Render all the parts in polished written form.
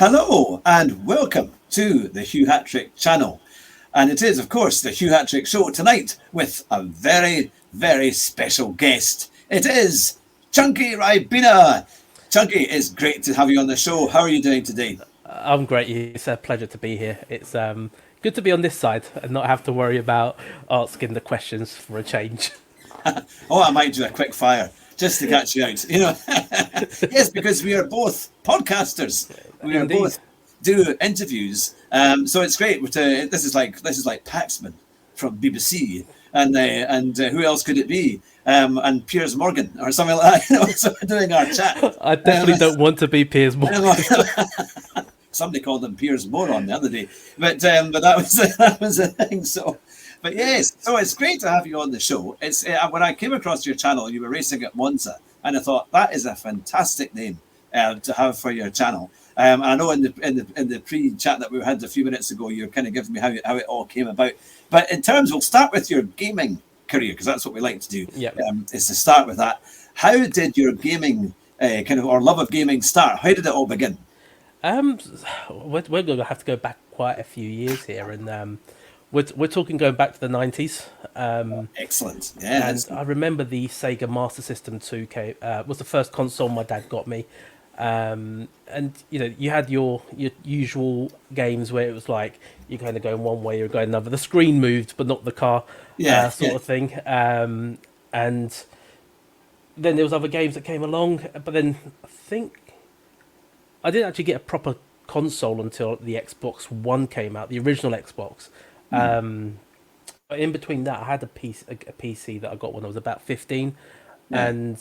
Hello and welcome to the Hugh Hatrick channel. And it is, of course, the Hugh Hatrick show tonight with a very, very special guest. It is Chunky Ribena. Chunky, it's great to have you on the show. How are you doing today? I'm great. It's a pleasure to be here. It's good to be on this side and not have to worry about asking the questions for a change. Oh, I might do a quick fire just to catch you out. Yes, because we are both podcasters. We are Indeed. both do interviews. So it's great. This is like Paxman from BBC, and who else could it be? And Piers Morgan or something like that. So we're doing our chat. I definitely don't want to be Piers Morgan. Somebody called him Piers Moron the other day, but that was that was the thing. So. But yes, so it's great to have you on the show. It's when I came across your channel, you were racing at Monza, and I thought that is a fantastic name to have for your channel. And I know in the pre-chat that we had a few minutes ago, you're kind of giving me how it all came about. But in terms, we'll start with your gaming career because that's what we like to do. Yeah. Is to start with that. How did your gaming or love of gaming start? How did it all begin? We're going to have to go back quite a few years here, and we're talking going back to the 90s. Excellent. Yeah. And I remember the Sega Master System 2 was the first console my dad got me. And you had your usual games where it was like you're kind of going one way, you're going another. The screen moved, but not the car, sort of thing. And then there was other games that came along, but then I think I didn't actually get a proper console until the Xbox One came out, the original Xbox. But in between that, I had a PC that I got when I was about 15, and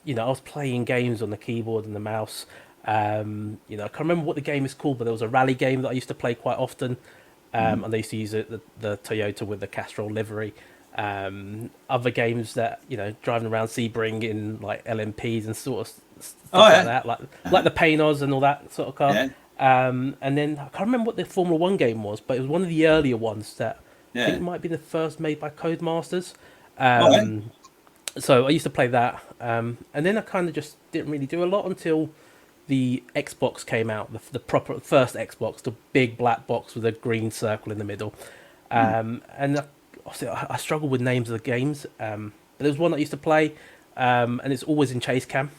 I was playing games on the keyboard and the mouse. I can't remember what the game is called, but there was a rally game that I used to play quite often, and they used to use the Toyota with the Castrol livery. Other games that driving around Sebring in like LMPs and sort of stuff like that, like the Paynos and all that sort of car. Yeah. And then I can't remember what the Formula One game was, but it was one of the earlier ones that I think might be the first made by Codemasters. So I used to play that, and then I kind of just didn't really do a lot until the Xbox came out, the proper first Xbox, the big black box with a green circle in the middle. And obviously I struggle with names of the games, but there was one I used to play, and it's always in chase cam.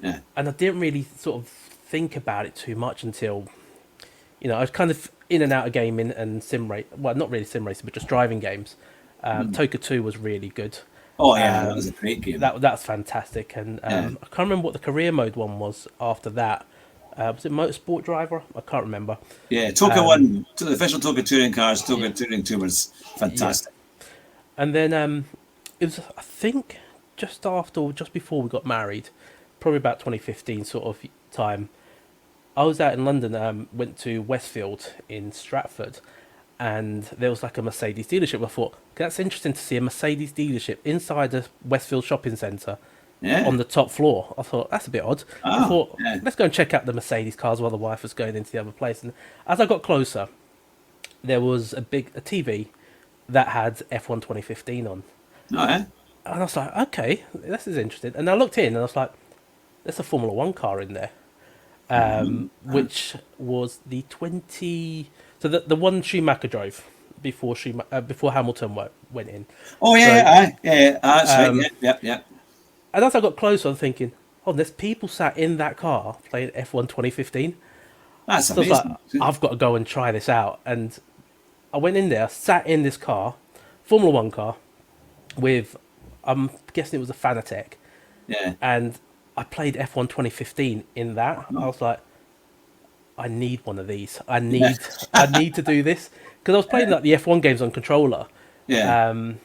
Yeah. And I didn't really sort of think about it too much until I was kind of in and out of gaming and sim race. Well, not really sim racing, but just driving games. Toka 2 was really good. Oh yeah, that was a great game. That's fantastic. And I can't remember what the career mode one was after that. Was it Motorsport Driver? I can't remember. Yeah, Toka 1, to the official Toka touring cars, Toka touring 2 was fantastic. Yeah. And then it was, I think, just before we got married, probably about 2015 sort of time. I was out in London, went to Westfield in Stratford, and there was like a Mercedes dealership. I thought, that's interesting to see a Mercedes dealership inside a Westfield shopping centre on the top floor. I thought, that's a bit odd. I thought, let's go and check out the Mercedes cars while the wife was going into the other place. And as I got closer, there was a TV that had F1 2015 on. Oh, yeah? And I was like, okay, this is interesting. And I looked in and I was like, there's a Formula One car in there. Which was the the one Schumacher drove before Hamilton went in. Oh yeah, that's right. Yeah. And as I got closer, I'm thinking, oh, there's people sat in that car playing F1 2015. That's so amazing. I was like, I've got to go and try this out. And I went in there, sat in this car, Formula One car, with I'm guessing it was a Fanatec. Yeah. And I played F1 2015 in that. I was like, I need one of these. I need to do this. Because I was playing like the F1 games on controller. Yeah. And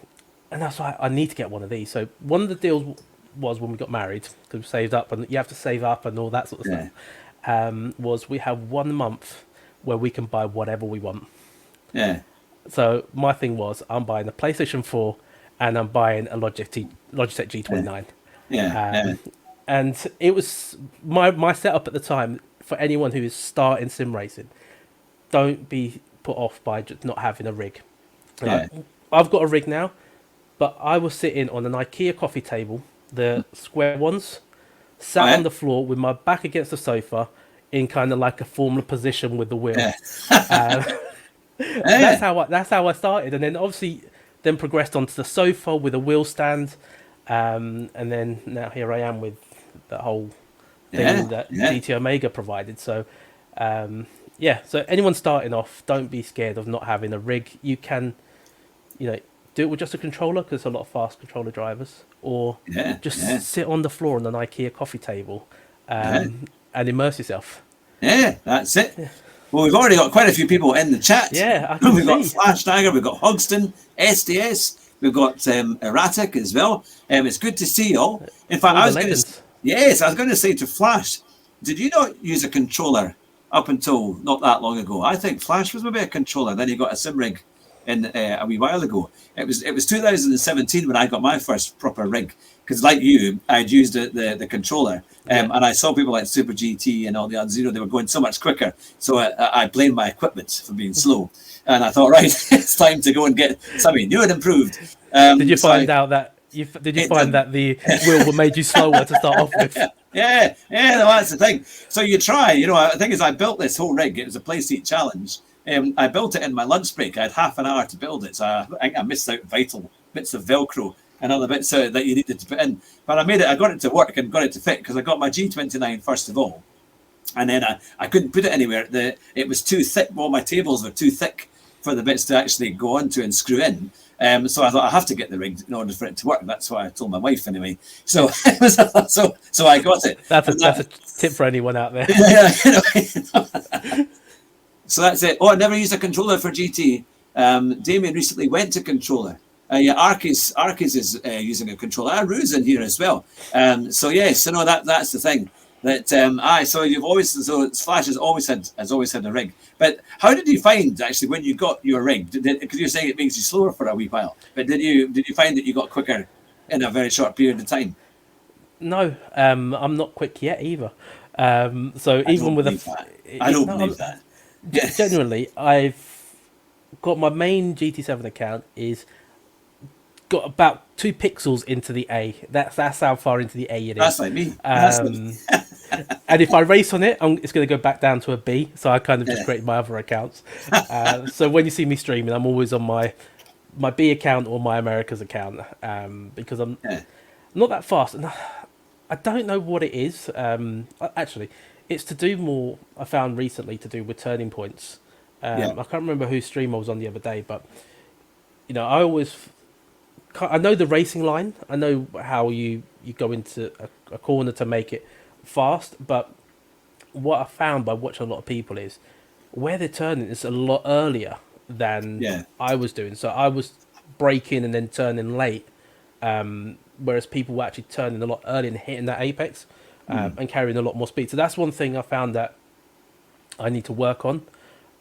I was like, I need to get one of these. So one of the deals was when we got married, because we saved up, and you have to save up and all that sort of stuff, was we have 1 month where we can buy whatever we want. Yeah. So my thing was, I'm buying a PlayStation 4 and I'm buying a Logitech G29. Yeah. And it was my setup at the time for anyone who is starting sim racing. Don't be put off by just not having a rig. Yeah. I've got a rig now, but I was sitting on an IKEA coffee table, the square ones, sat on the floor with my back against the sofa in kind of like a Formula position with the wheel. Yeah. That's how I started, and then obviously then progressed onto the sofa with a wheel stand, and then now here I am with the whole thing that GT Omega provided. So so anyone starting off, don't be scared of not having a rig. You can, do it with just a controller, because there's a lot of fast controller drivers, or sit on the floor on an IKEA coffee table and immerse yourself. Yeah, that's it. Yeah. Well, we've already got quite a few people in the chat. Yeah, I can We've got Flash Dagger, we've got Hogston, SDS, we've got Erratic as well. It's good to see you all. In fact, I was going to say to Flash, did you not use a controller up until not that long ago? I think Flash was maybe a controller, then he got a sim rig in a wee while ago. It was 2017 when I got my first proper rig, because like you, I'd used the controller, and I saw people like Super GT and all the others, they were going so much quicker, so I blamed my equipment for being slow, and I thought, right, it's time to go and get something new and improved. Did you find out that the wheel made you slower to start off with? Yeah, no, that's the thing. So you try, the thing is, I built this whole rig. It was a play seat challenge. I built it in my lunch break. I had half an hour to build it, so I missed out vital bits of Velcro and other bits that you needed to put in. But I got it to work and got it to fit, because I got my G29 first of all, and then I couldn't put it anywhere. It was too thick. All my tables were too thick for the bits to actually go onto and screw in. So I thought I have to get the rig in order for it to work. That's why I told my wife anyway. So so I got it. That's a tip for anyone out there. So that's it. Oh, I never used a controller for GT. Damien recently went to controller. Arcus is using a controller. Rue's in here as well. That's the thing. That Flash has always had a rig. But how did you find actually when you got your rig? Because you're saying it makes you slower for a wee while, but did you find that you got quicker in a very short period of time? No, I'm not quick yet either. So even with I don't believe that. Genuinely, I've got my main GT7 account is got about 2 pixels into the A. That's how far into the A it is. That's like me. And if I race on it, it's going to go back down to a B. So I kind of just created my other accounts. So when you see me streaming, I'm always on my B account or my America's account, because I'm not that fast. And I don't know what it is. Actually, it's to do more. I found recently to do with turning points. I can't remember whose stream I was on the other day, but I know the racing line. I know how you go into a corner to make it fast, but what I found by watching a lot of people is where they're turning is a lot earlier than I was doing. So I was braking and then turning late, whereas people were actually turning a lot earlier and hitting that apex and carrying a lot more speed. So that's one thing I found that I need to work on.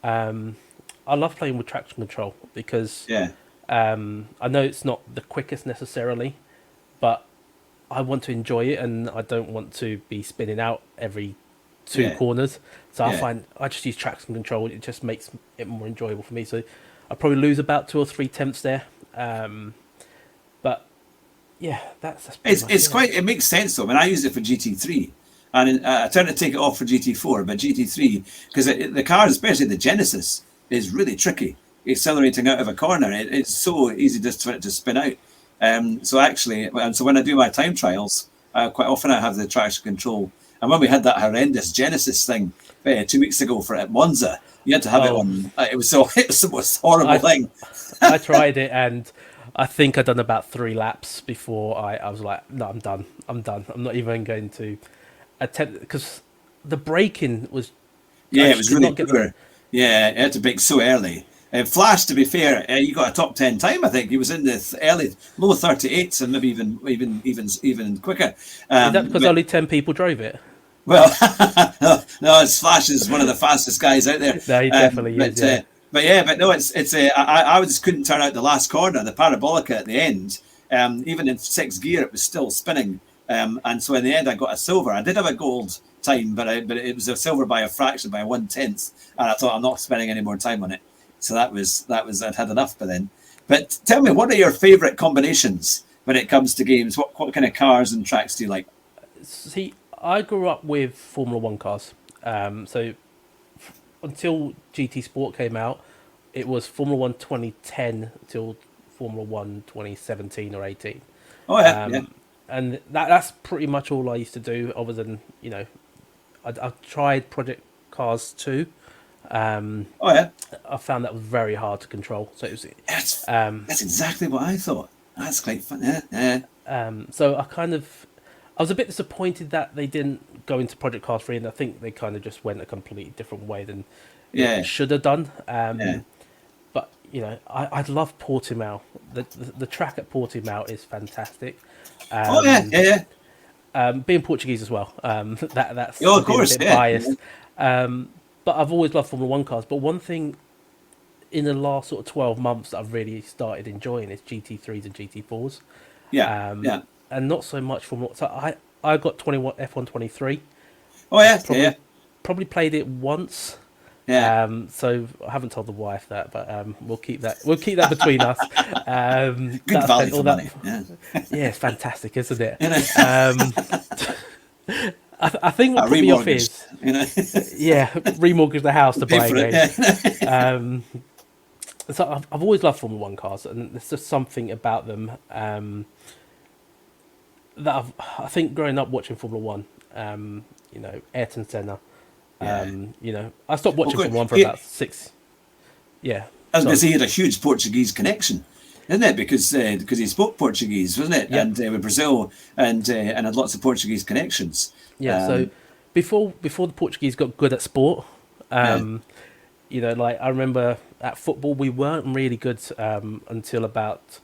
I love playing with traction control because I know it's not the quickest necessarily, but I want to enjoy it and I don't want to be spinning out every 2 corners. So I find I just use traction control. It just makes it more enjoyable for me. So I probably lose about 2 or 3 tenths there. But yeah, that's it makes sense though. I mean, I use it for GT3 and I tend to take it off for GT4, but GT3, because the car, especially the Genesis, is really tricky. Accelerating out of a corner, it's so easy just for it to spin out. So when I do my time trials, quite often I have the traction control. And when we had that horrendous Genesis thing 2 weeks ago at Monza, you had to have it on. It was the most horrible thing. I tried it and I think I'd done about 3 laps before I was like, no, I'm done. I'm not even going to attempt, because the braking was. Yeah, it was really poor. Yeah, it had to brake so early. Flash, to be fair, you got a top 10 time. I think he was in the early low 38s and maybe even quicker. Is that because only 10 people drove it? Well, no, Flash is one of the fastest guys out there. No, he definitely is. I just couldn't turn out the last corner, the parabolica at the end. Even in 6th gear, it was still spinning. And so in the end, I got a silver. I did have a gold time, but it was a silver by a fraction, by 1/10. And I thought, I'm not spending any more time on it. So that was I'd had enough by then. But tell me, what are your favourite combinations when it comes to games? What kind of cars and tracks do you like? See, I grew up with Formula 1 cars. So until GT Sport came out, it was Formula One 2010 till Formula One 2017 or 18. Oh yeah. And that's pretty much all I used to do, other than, I've tried Project Cars 2. Oh yeah. I found that was very hard to control. So it was. That's exactly what I thought. That's quite fun. Yeah. So I was a bit disappointed that they didn't go into Project Cars 3, and I think they kind of just went a completely different way than it should have done. But I love Portimao. The track at Portimao is fantastic. Being Portuguese as well, that's of course, a bit biased. But I've always loved Formula One cars. But one thing in the last sort of 12 months that I've really started enjoying is GT3s and GT4s. And not so much Formula. So I got F1 23. Oh yeah, Probably played it once. Yeah. So I haven't told the wife that, but we'll keep that between us. Good value for money. Yeah, it's fantastic, isn't it? I think what put me off is, remortgage the house to buy a game. So I've always loved Formula One cars, and there's just something about them that I think growing up watching Formula One, Ayrton Senna. I stopped watching Formula One for about 6. Yeah, I was going to say he had a huge Portuguese connection, isn't it? Because he spoke Portuguese, wasn't it? Yep. And with Brazil, and had lots of Portuguese connections. Yeah. So before the Portuguese got good at sport, I remember at football we weren't really good until about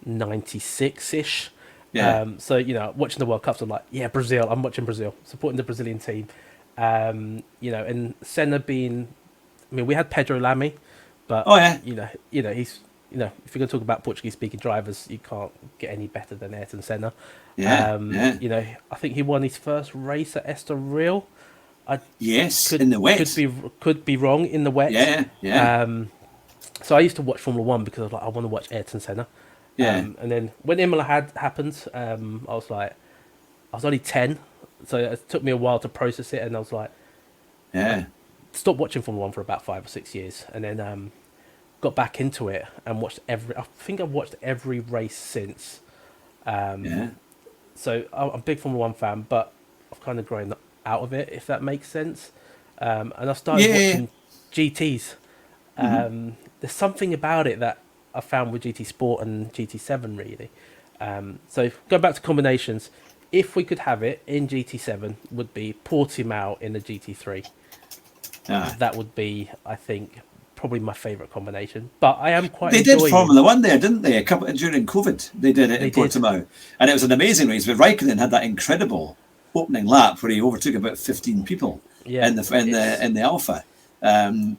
96-ish. Yeah. Watching the World Cups, I'm like, Brazil. I'm watching Brazil, supporting the Brazilian team. And Senna being, we had Pedro Lamy, but he's, if you're going to talk about Portuguese speaking drivers, you can't get any better than Ayrton Senna. I think he won his first race at Estoril. In the wet. Could be wrong in the wet. Yeah. So I used to watch Formula One because I was like, I want to watch Ayrton Senna. And then when Imola happened, I was only 10. So it took me a while to process it, and I was like, stopped watching Formula One for about 5 or 6 years, and then got back into it and watched I think I've watched every race since. So I'm a big Formula One fan, but I've kind of grown out of it, if that makes sense. And I started watching GTs. There's something about it that I found with GT Sport and GT7 really. So going back to combinations. If we could have it in GT7, would be Portimao in the GT3. That would be, I think, probably my favourite combination. But I am quite. They did Formula One there, didn't they? During COVID, they did it in Portimao, and it was an amazing race. But Raikkonen had that incredible opening lap where he overtook about 15 people in the Alpha.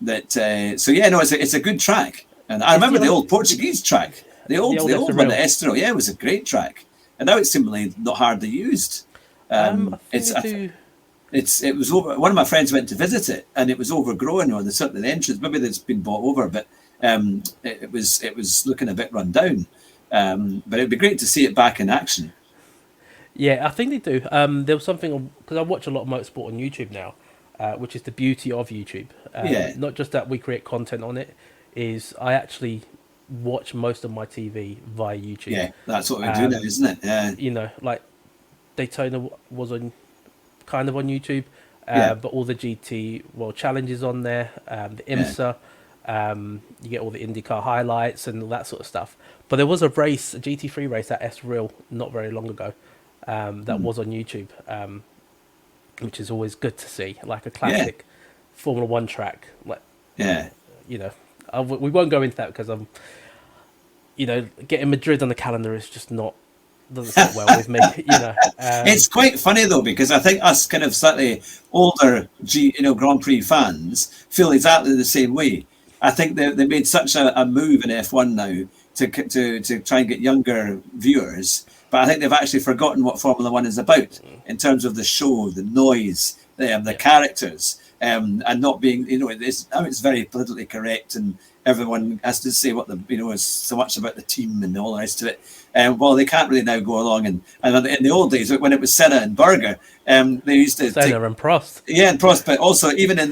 It's a good track, and I remember the old Portuguese track, the old one at Estoril. Yeah, it was a great track. And now it's simply not hardly used. It was over. One of my friends went to visit it, and it was overgrown on the entrance. Maybe it's been bought over, but it was looking a bit run down. But it'd be great to see it back in action. Yeah, I think they do. There was something because I watch a lot of motorsport on YouTube now, which is the beauty of YouTube. Not just that we create content on it, is I actually watch most of my TV via YouTube. Yeah, that's what we do now, isn't it? Yeah. Like Daytona was on YouTube, but all the GT World Challenges on there, the IMSA, you get all the IndyCar highlights and all that sort of stuff. But there was a GT3 race at Estoril not very long ago, that was on YouTube, which is always good to see, like a classic Formula One track. We won't go into that because getting Madrid on the calendar is just doesn't sit well with me. It's quite funny though, because I think us kind of slightly older Grand Prix fans feel exactly the same way. I think they made such a move in F1 now to try and get younger viewers, but I think they've actually forgotten what Formula One is about in terms of the show, the noise, the characters. and not being, it's very politically correct, and everyone has to say what is so much about the team and all the rest of it. Well, they can't really now go along, and in the old days when it was Senna and Berger, they used to Senna and Prost. Yeah, and Prost, but also even in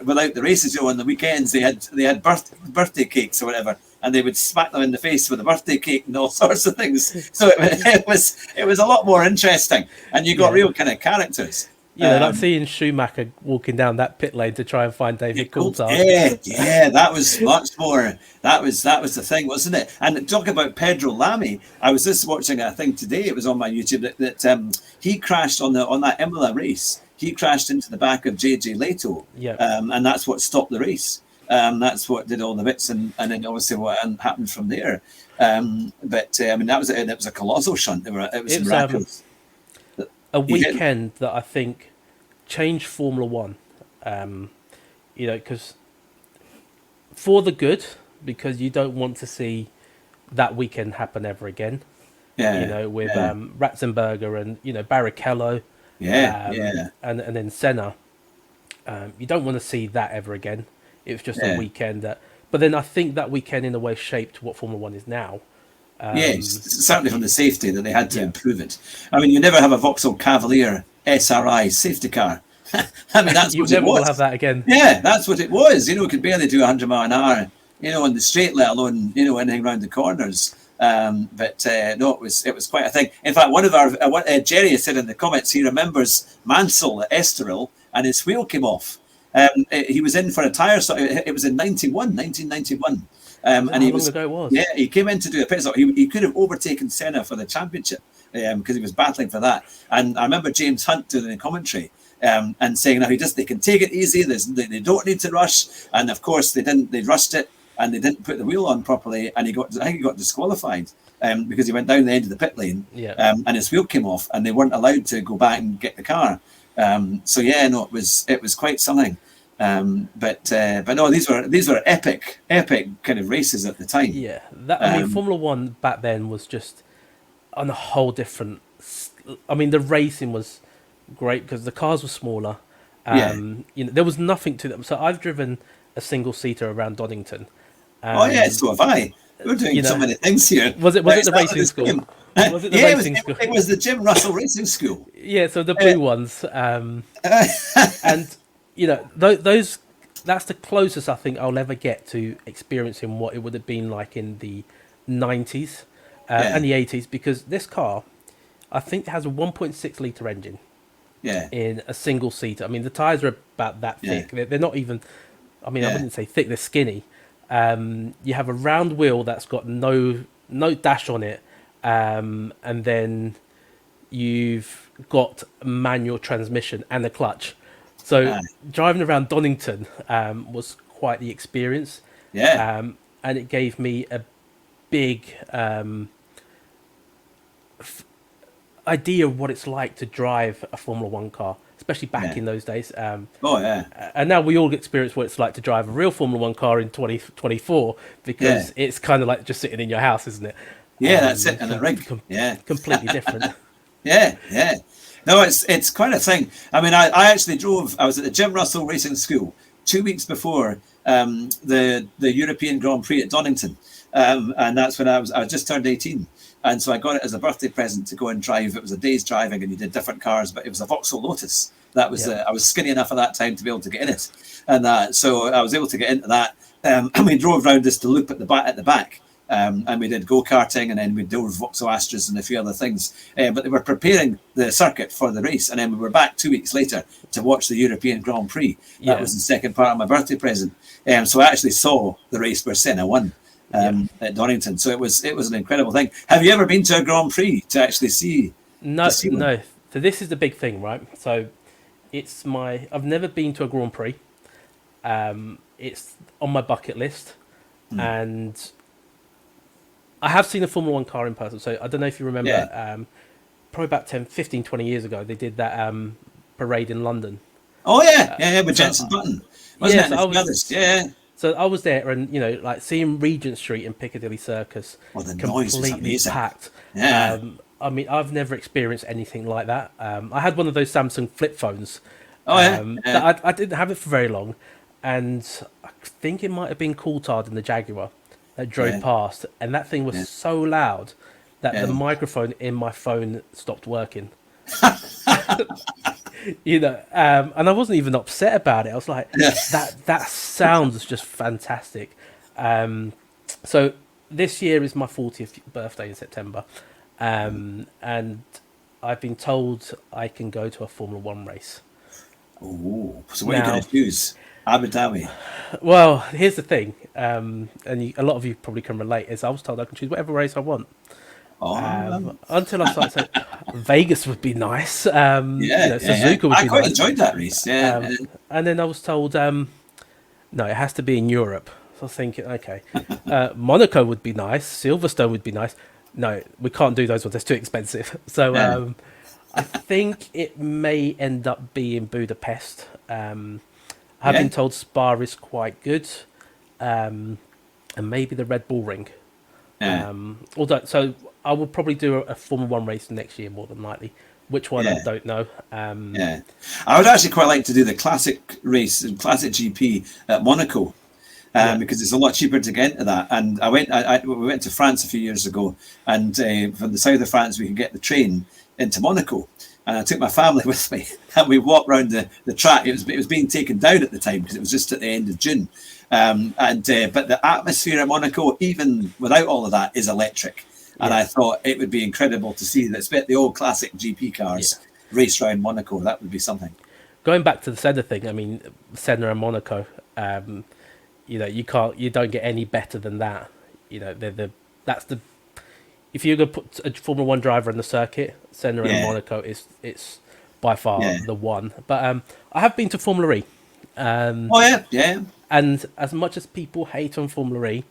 without the races, on the weekends they had birthday cakes or whatever, and they would smack them in the face with a birthday cake and all sorts of things. So it was a lot more interesting, and you got real kind of characters. Like seeing Schumacher walking down that pit lane to try and find David Coulthard. Yeah, that was much more. That was the thing, wasn't it? And talk about Pedro Lamy. I was just watching a thing today. It was on my YouTube that he crashed on that Imola race. He crashed into the back of JJ Leto, and that's what stopped the race. That's what did all the bits, and then obviously what happened from there. But I mean, that was it was a colossal shunt. It was miraculous. A weekend that I think changed Formula One, because for the good, because you don't want to see that weekend happen ever again. With Ratzenberger and Barrichello, and then Senna. You don't want to see that ever again. It was just a weekend but then I think that weekend in a way shaped what Formula One is now. Yes, certainly from the safety that they had to improve it. I mean, you never have a Vauxhall Cavalier SRI safety car. I mean, that's what it was. You never will have that again. Yeah, that's what it was. It could barely do 100 miles an hour, on the straight, let alone, anything around the corners. But no, it was quite a thing. In fact, one of our Jerry has said in the comments he remembers Mansell at Estoril, and his wheel came off. He was in for a tyre stop. It was in 1991. And how long ago it was? Yeah, he came in to do a pit stop. He could have overtaken Senna for the championship because he was battling for that. And I remember James Hunt doing the commentary and saying, "No, they can take it easy. They don't need to rush." And of course, they didn't. They rushed it and they didn't put the wheel on properly. And I think he got disqualified because he went down the end of the pit lane. And his wheel came off, and they weren't allowed to go back and get the car. So yeah, no, it was quite something. But no, these were epic kind of races at the time. Yeah, I mean, Formula One back then was just on a whole different. I mean, the racing was great because the cars were smaller. There was nothing to them. So I've driven a single seater around Donington. So have I. We're doing so many things here. Was it the racing school? Was it the racing school? It was the Jim Russell Racing School. Yeah, so the blue ones. And those that's the closest I think I'll ever get to experiencing what it would have been like in the 90s and the 80s, because this car, I think, has a 1.6 litre engine in a single seater. I mean, the tyres are about that thick. They're not even, I wouldn't say thick, they're skinny. You have a round wheel that's got no dash on it, and then you've got a manual transmission and a clutch. So driving around Donington was quite the experience. And it gave me a big idea of what it's like to drive a Formula One car, especially back in those days. And now we all experience what it's like to drive a real Formula One car in 2024, because it's kind of like just sitting in your house, isn't it? That's it, and a rig. Completely different. No, it's quite a thing. I mean, I actually drove. I was at the Jim Russell Racing School 2 weeks before the European Grand Prix at Donington, and that's when I just turned 18, and so I got it as a birthday present to go and drive. It was a day's driving, and you did different cars, but it was a Vauxhall Lotus. That was I was skinny enough at that time to be able to get in it, and so I was able to get into that. And we drove around this loop at the back. And we did go-karting, and then we drove Vauxhall Astras and a few other things. But they were preparing the circuit for the race, and then we were back 2 weeks later to watch the European Grand Prix. That was the second part of my birthday present. So I actually saw the race where Senna won at Donington. So it was an incredible thing. Have you ever been to a Grand Prix to actually see? No. So this is the big thing, right? So I've never been to a Grand Prix. It's on my bucket list, and I have seen a Formula One car in person. So I don't know if you remember, probably about 10, 15, 20 years ago, they did that parade in London. Oh, with Jenson Button. Wasn't it? So I was there, and, like seeing Regent Street and Piccadilly Circus completely packed. I mean, I've never experienced anything like that. I had one of those Samsung flip phones Oh yeah, yeah, That I didn't have it for very long, and I think it might have been Coulthard in the Jaguar that drove yeah, past, and that thing was yeah, so loud that the yeah. microphone in my phone stopped working. And I wasn't even upset about it. I was like, Yeah. that sounds just fantastic. So this year is my 40th birthday in September, and I've been told I can go to a Formula One race. Oh, so what are you going Now, to choose? Abu Dhabi. well, here's the thing, a lot of you probably can relate. Is I was told I can choose whatever race I want. Oh, Until I started saying Vegas would be nice. yeah, yeah, yeah. Suzuka would I be quite nice. enjoyed that race. Yeah, And then I was told, no, it has to be in Europe. So I was thinking, okay, Monaco would be nice. Silverstone would be nice. No, we can't do those ones. It's too expensive. So yeah, I think it may end up being Budapest. I've yeah, been told Spa is quite good, and maybe the Red Bull Ring. yeah, Although, so I will probably do a Formula One race next year, more than likely. Which one I yeah. don't know. Yeah, I would actually quite like to do the classic race, classic GP at Monaco, Yeah, because it's a lot cheaper to get into that. And we went to France a few years ago, and from the south of France we could get the train into Monaco, and I took my family with me, and we walked around the track. It was being taken down at the time because it was just at the end of June, but the atmosphere at Monaco, even without all of that, is electric. And yeah, I thought it would be incredible to see that, the old classic GP yeah. cars race around Monaco. That would be something. Going back to the Senna thing, I mean, Senna and Monaco, you don't get any better than that. That's the if you're gonna put a Formula One driver in the circuit, Senna and Yeah, Monaco it's by far yeah. the one. But I have been to Formula E, Oh yeah, yeah, and as much as people hate on Formula E,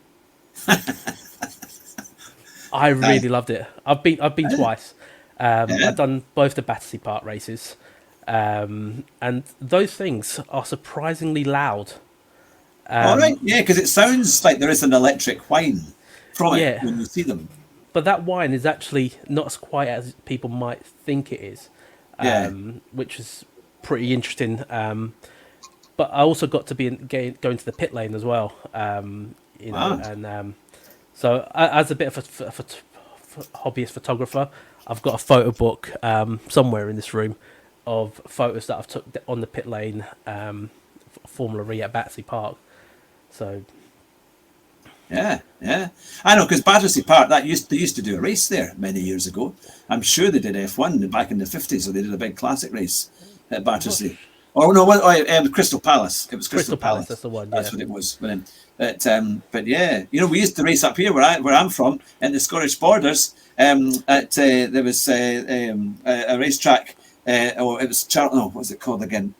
I nice. really loved it. I've been twice. Yeah. I've done both the Battersea Park races, and those things are surprisingly loud. All right, yeah, because it sounds like there is an electric whine from it Yeah, when you see them. but that wine is actually not as quiet as people might think it is, Yeah. which is pretty interesting. But I also got to going to the pit lane as well, Wow. and so as a bit of a hobbyist photographer, I've got a photo book somewhere in this room of photos that I've took on the pit lane, Formula E at Battersea Park. So Yeah, yeah. I know because Battersea Park they used to do a race there many years ago. I'm sure they did F1 back in the 50s, so they did a big classic race at Battersea. Oh no, Crystal Palace. It was Crystal Crystal Palace, Palace. that's the one. Yeah, That's what it was. But yeah, we used to race up here where I'm from in the Scottish borders. There was a racetrack. It was Charlton. No, what was it called again?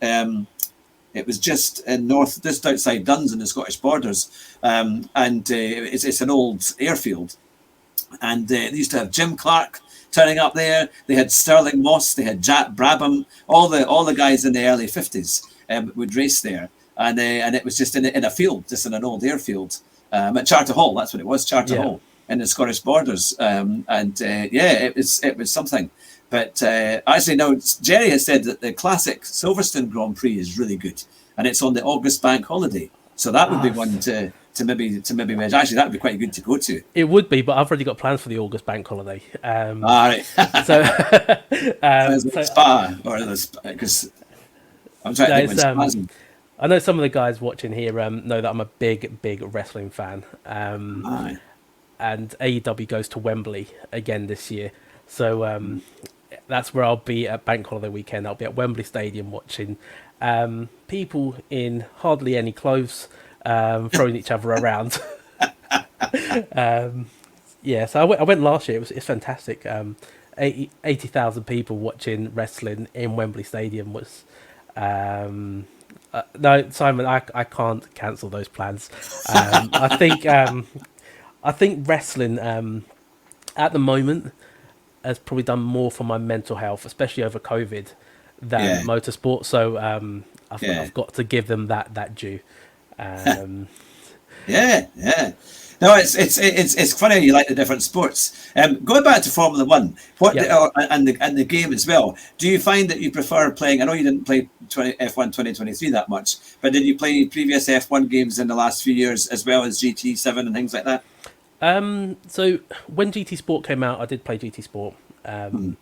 It was just just outside Duns in the Scottish borders, and it's an old airfield. And they used to have Jim Clark turning up there. They had Sterling Moss, they had Jack Brabham, all the guys in the early 50s would race there, and it was just in a field, just in an old airfield at Charter Hall. That's what it was, Charter yeah. Hall in the Scottish borders, it was something. But actually, now Jerry has said that the classic Silverstone Grand Prix is really good, and it's on the August bank holiday, so that would be one to maybe measure. Actually, that would be quite good to go to. It would be, but I've already got plans for the August bank holiday. All right. So, Spa or because I'm trying to think when Spa's. I know some of the guys watching here know that I'm a big wrestling fan, Aye. and AEW goes to Wembley again this year. So that's where I'll be at bank holiday weekend. I'll be at Wembley Stadium watching people in hardly any clothes throwing each other around. Yeah, so I went last year. It's fantastic. 80,000 people watching wrestling in Wembley Stadium was. No, Simon, I can't cancel those plans. I think wrestling at the moment has probably done more for my mental health, especially over COVID, than motorsport. So I've got to give them that due. Yeah, yeah. No, it's funny you like the different sports. Going back to Formula One, Yeah. and the game as well. Do you find that you prefer playing? I know you didn't play F1 2023 that much, but did you play previous F1 games in the last few years as well as GT7 and things like that? So when GT Sport came out, I did play GT Sport, and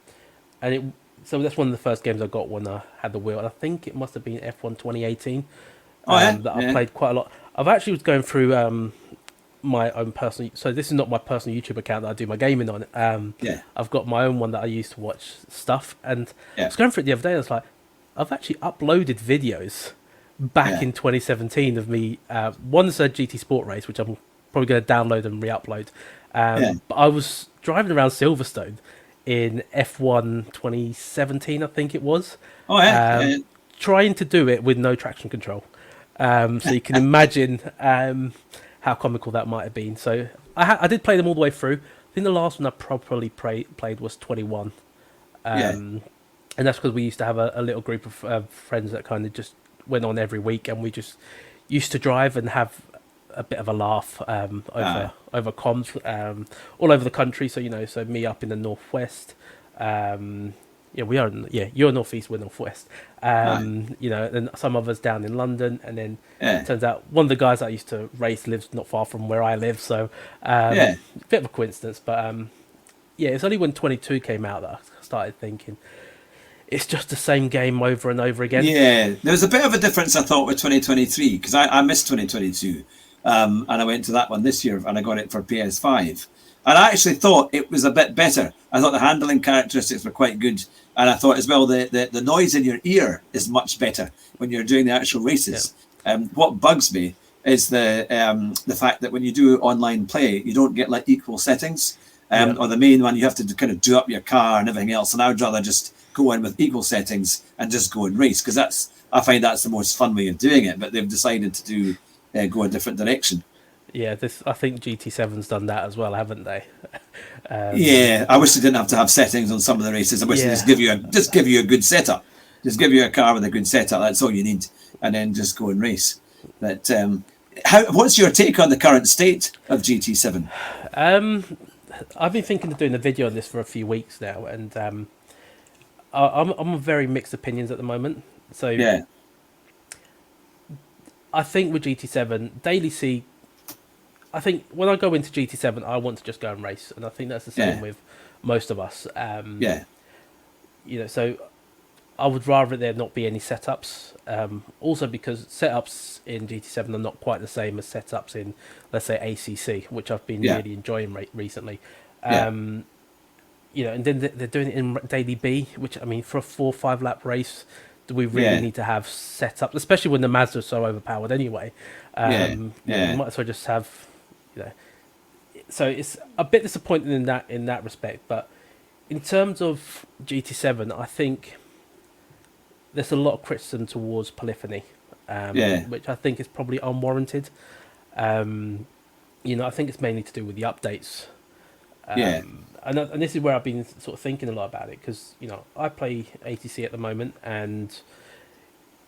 so that's one of the first games I got when I had the wheel. And I think it must have been F1 2018 Oh yeah, that I yeah, played quite a lot. I've actually was going through my own personal. So this is not my personal YouTube account that I do my gaming on. yeah, I've got my own one that I use to watch stuff, and I yeah, was going through it the other day. And I was like, I've actually uploaded videos back yeah, in 2017 of me. One's a GT Sport race, which I'm probably going to download and re-upload. yeah. But I was driving around Silverstone in F1 2017, I think it was, Oh yeah, yeah, trying to do it with no traction control. So you can imagine how comical that might have been. So I did play them all the way through. I think the last one I properly played was 21. yeah. And that's because we used to have a little group of friends that kind of just went on every week, and we just used to drive and have a bit of a laugh over comms all over the country. So so me up in the northwest, you're northeast, we're northwest. And some of us down in London, and then Yeah. it turns out one of the guys I used to race lives not far from where I live. So Yeah. bit of a coincidence, but it's only when 22 came out that I started thinking it's just the same game over and over again. Yeah, there was a bit of a difference I thought with 2023 because I missed 2022, and I went to that one this year and I got it for PS5, and I actually thought it was a bit better. I thought the handling characteristics were quite good, and I thought as well the noise in your ear is much better when you're doing the actual races. What bugs me is the fact that when you do online play, you don't get like equal settings. Or the main one, you have to kind of do up your car and everything else. And I would rather just go in with equal settings and just go and race because I find that's the most fun way of doing it. But they've decided to go a different direction. Yeah, I think GT7's done that as well, haven't they? Yeah, I wish they didn't have to have settings on some of the races. I wish they just give you a good setup. Just give you a car with a good setup. That's all you need, and then just go and race. But what's your take on the current state of GT7? I've been thinking of doing a video on this for a few weeks now, and I'm of very mixed opinions at the moment. So Yeah, I think with GT7, Daily C, I think when I go into GT7, I want to just go and race, and I think that's the same with most of us. yeah, So I would rather there not be any setups. Also because setups in GT7 are not quite the same as setups in, let's say, ACC, which I've been really enjoying recently. And then they're doing it in Daily B, which, I mean, for a 4 or 5 lap race, do we really need to have setups, especially when the Mazda's so overpowered anyway? You might as well just have, So it's a bit disappointing in that respect. But in terms of GT7, I think there's a lot of criticism towards polyphony, which I think is probably unwarranted. I think it's mainly to do with the updates. And this is where I've been sort of thinking a lot about it because, I play ATC at the moment and,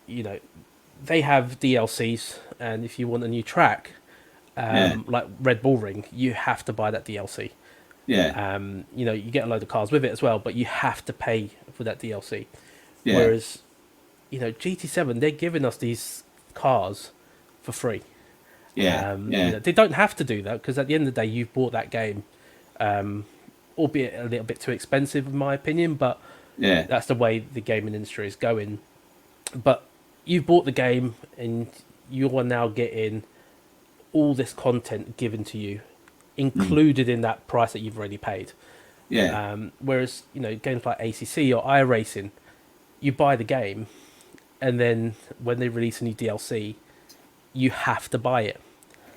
they have DLCs, and if you want a new track, like Red Bull Ring, you have to buy that DLC. You get a load of cars with it as well, but you have to pay for that DLC. Whereas, GT7, they're giving us these cars for free. They don't have to do that because at the end of the day, you've bought that game, albeit a little bit too expensive, in my opinion, but that's the way the gaming industry is going. But you've bought the game and you are now getting all this content given to you, included in that price that you've already paid. Whereas, games like ACC or iRacing, you buy the game, and then when they release a new DLC, you have to buy it.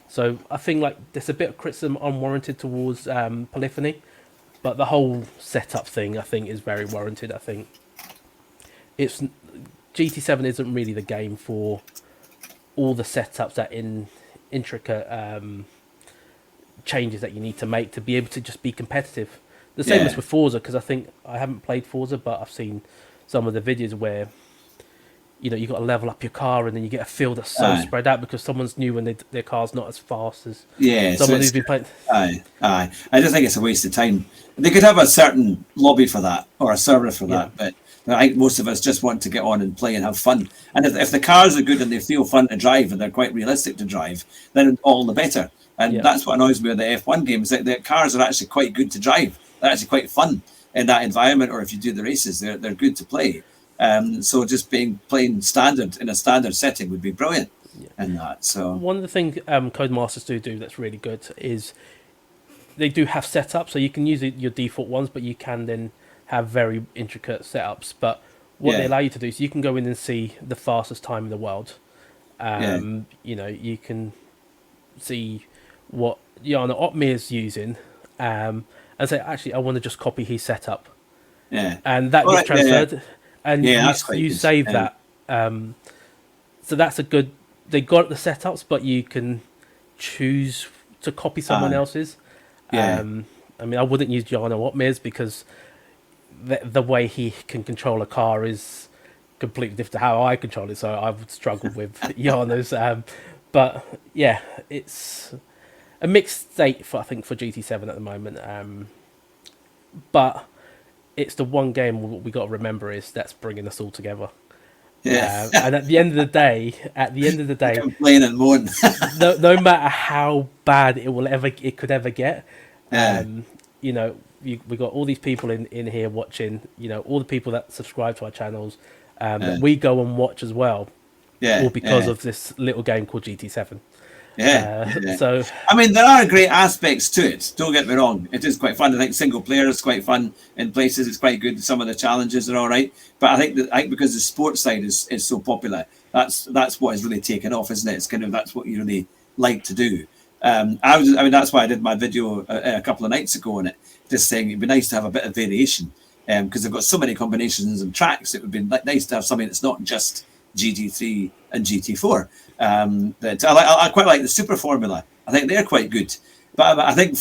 So I think there's a bit of criticism unwarranted towards polyphony, but the whole setup thing I think is very warranted. I think GT7 isn't really the game for all the setups that intricate changes that you need to make to be able to just be competitive. The same as with Forza, because I think I haven't played Forza, but I've seen some of the videos where you got to level up your car, and then you get a field that's so spread out because someone's new and their car's not as fast as someone who's been playing. Aye. I just think it's a waste of time. They could have a certain lobby for that or a server for that, but I think most of us just want to get on and play and have fun. And if the cars are good and they feel fun to drive and they're quite realistic to drive, then all the better. And that's what annoys me with the F1 games, that the cars are actually quite good to drive. They're actually quite fun in that environment, or if you do the races, they're good to play. So just playing standard in a standard setting would be brilliant. And that. So one of the things Codemasters do that's really good is they do have setups, so you can use your default ones, but you can then have very intricate setups. But what they allow you to do is you can go in and see the fastest time in the world. You can see what Jana Otmir is using, and say, actually, I want to just copy his setup. Yeah, and that gets transferred, and you save that. So that's a good. They got the setups, but you can choose to copy someone else's. I mean, I wouldn't use Jana Otmir's because the way he can control a car is completely different to how I control it. So I would struggle with Jana's. But yeah, it's a mixed state I think for GT7 at the moment. But it's the one game what we got to remember is that's bringing us all together. Yeah. And at the end of the day, complain and moan. no matter how bad it could ever get, we got all these people in here watching. All the people that subscribe to our channels, that we go and watch as well. Yeah, all because of this little game called GT7. So I mean, there are great aspects to it. Don't get me wrong; it is quite fun. I think single player is quite fun in places. It's quite good. Some of the challenges are all right, but I think because the sports side is so popular, that's what is really taken off, isn't it? It's kind of that's what you really like to do. That's why I did my video a couple of nights ago on it, just saying it'd be nice to have a bit of variation, because they've got so many combinations and tracks. It would be nice to have something that's not just GT3 and GT4. That I quite like the Super Formula. I think they're quite good, but I think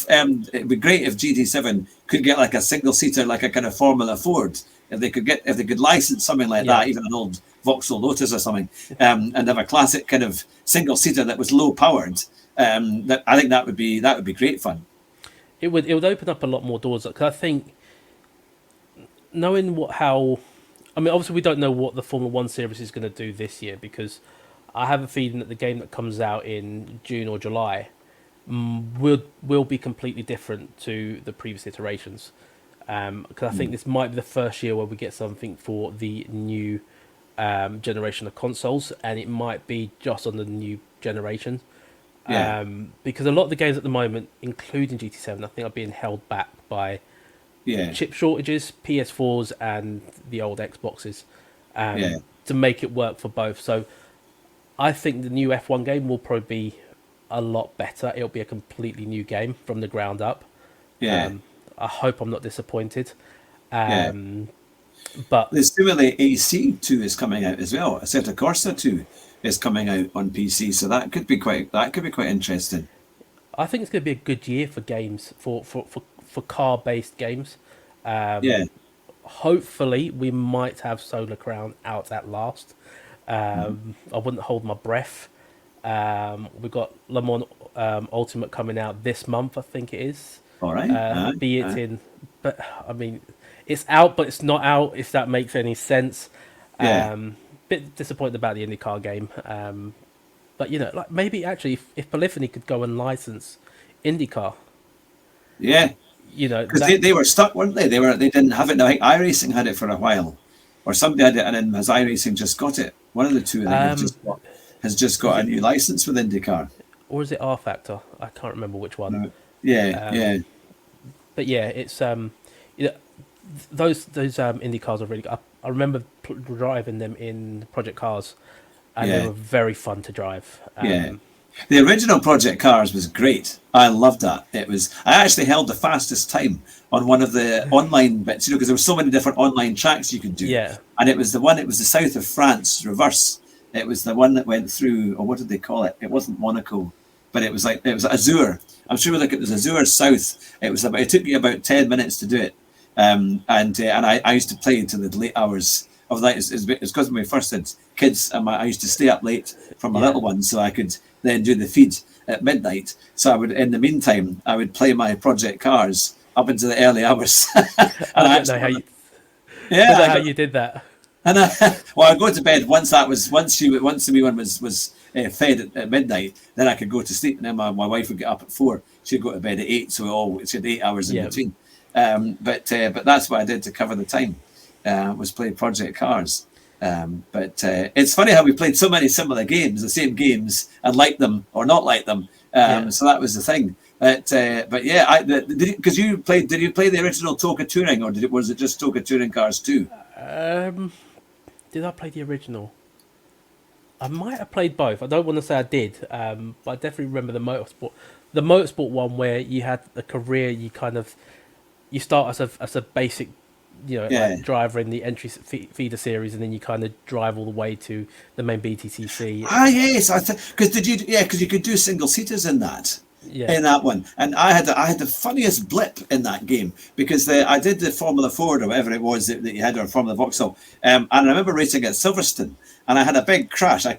it'd be great if GT7 could get like a single seater, like a kind of Formula Ford. If they could license something like that, even an old Vauxhall Lotus or something, and have a classic kind of single seater that was low powered. I think that would be great fun. It would open up a lot more doors, because I think knowing obviously we don't know what the Formula One series is going to do this year, because I have a feeling that the game that comes out in June or July will be completely different to the previous iterations. Because I think this might be the first year where we get something for the new generation of consoles, and it might be just on the new generation. Because a lot of the games at the moment, including GT7, I think are being held back by chip shortages, PS4s and the old Xboxes, to make it work for both. So I think the new F1 game will probably be a lot better. It'll be a completely new game from the ground up. I hope I'm not disappointed. But the Simulate AC 2 is coming out as well. Assetto Corsa 2 is coming out on PC, so that could be quite interesting. I think it's going to be a good year for games, for car-based games. Hopefully we might have Solar Crown out at last. I wouldn't hold my breath. We've got Le Mans Ultimate coming out this month, I think it is. All right. But I mean, it's out, but it's not out, if that makes any sense. Bit disappointed about the IndyCar game. But like maybe actually if Polyphony could go and license IndyCar. Because they were stuck, weren't they? They didn't have it now. I think iRacing had it for a while, or somebody had it, and then has iRacing just got it? One of the two, I think, has just got a new license with IndyCar. Or is it R Factor? I can't remember which one. But yeah, it's those IndyCars are really good. I remember driving them in Project Cars, and they were very fun to drive. The original Project Cars was great. I loved that. I actually held the fastest time on one of the online bits, because there were so many different online tracks you could do. And it was the south of France reverse. It was the one that went through, or what did they call it? It wasn't Monaco, but it was Azure. I'm sure it was Azure South. It took me about 10 minutes to do it. And I used to play into the late hours of that is because when we first had kids, and I used to stay up late for my little ones so I could then do the feed at midnight. So I would, in the meantime, I would play my Project Cars up into the early hours. I don't know how you. Yeah, don't know how you did that. And well, I go to bed once the wee one was fed at midnight. Then I could go to sleep, and then my wife would get up at 4. She'd go to bed at 8, so she had 8 hours in between. But that's what I did to cover the time. Was play Project Cars. But it's funny how we played so many similar games, the same games, and liked them or not like them. So that was the thing. But yeah, because you played. Did you play the original Toka Touring, or was it just Toka Touring Cars 2? Did I play the original? I might have played both. I don't want to say I did, but I definitely remember the motorsport. The motorsport one where you had a career. You start as a basic, like driver in the entry feeder series, and then you kind of drive all the way to the main BTCC. Ah, yes, because you could do single seaters in that. Yeah. In that one, and I had the funniest blip in that game because I did the Formula Ford or whatever it was that you had, or Formula Vauxhall, and I remember racing at Silverstone, and I had a big crash. I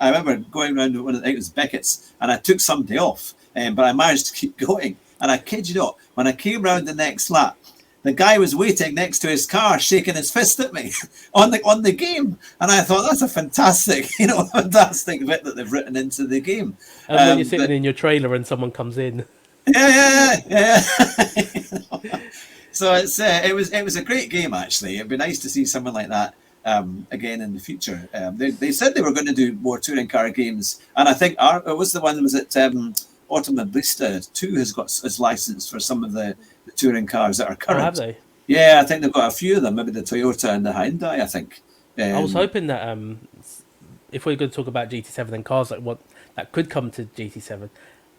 remember going around, I think it was Beckett's, and I took somebody off, but I managed to keep going. And I kid you not, when I came round the next lap, the guy was waiting next to his car, shaking his fist at me on the game, and I thought that's a fantastic bit that they've written into the game. And when you're sitting in your trailer and someone comes in, yeah. So it was a great game actually. It'd be nice to see something like that again in the future. They said they were going to do more touring car games, and I think Automobilista 2 has got his license for some of the touring cars that are current. have they? Yeah, I think they've got a few of them. Maybe the Toyota and the Hyundai, I think. I was hoping that if we're going to talk about GT7 and cars like what that could come to GT7,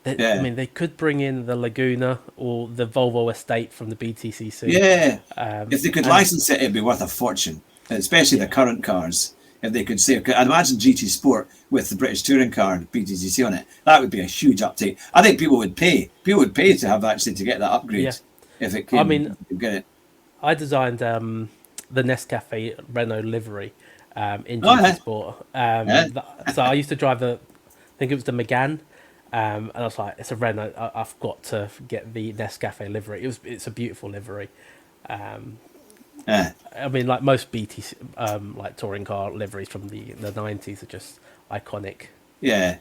I mean, they could bring in the Laguna or the Volvo Estate from the BTCC. Yeah, if they could license it, it'd be worth a fortune, especially the current cars. If they could say, I'd imagine GT Sport with the British Touring Car and BTCC on it, that would be a huge uptake. I think people would pay. People would pay to have to get that upgrade if it came. I mean, get it. I designed the Nescafe Renault livery in GT Sport. So I used to drive I think it was the Megane, and I was like, it's a Renault. I've got to get the Nescafe livery. It's a beautiful livery. I mean, like most BT like touring car liveries from the 90s are just iconic. Yeah.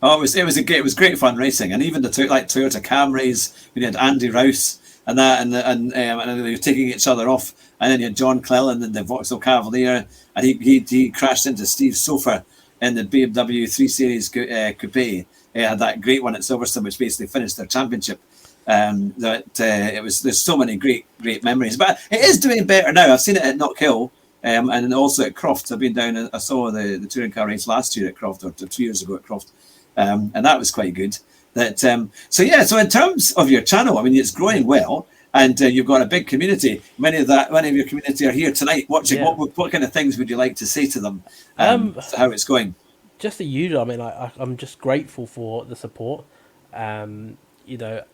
Oh, it was great fun racing, and even the Toyota Camrys. We had Andy Rouse and that, and they were taking each other off, and then you had John Clellan and the Vauxhall Cavalier, and he crashed into Steve Sofer in the BMW 3 Series Coupe. He had that great one at Silverstone, which basically finished their championship. There's so many great memories, but it is doing better now. I've seen it at Knockhill, and also at Croft. I've been down and I saw the touring car race last year at Croft, or 2 years ago at Croft, and that was quite good. So in terms of your channel, I mean, it's growing well, and you've got a big community. Many of your community are here tonight watching. Yeah. What kind of things would you like to say to them? To how it's going? Just the usual. I mean, I'm just grateful for the support. I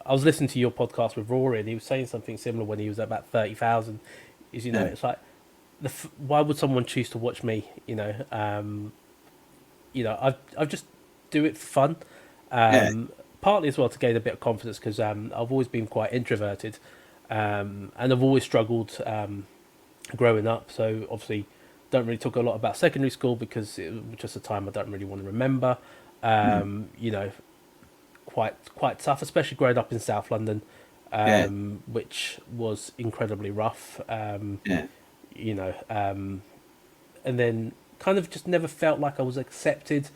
was listening to your podcast with Rory, and he was saying something similar when he was at about 30,000. It's like, why would someone choose to watch me? I just do it for fun. Partly as well to gain a bit of confidence because I've always been quite introverted, and I've always struggled growing up. So obviously, don't really talk a lot about secondary school because it was just a time I don't really want to remember. Quite tough, especially growing up in South London, which was incredibly rough. And then kind of just never felt like I was accepted.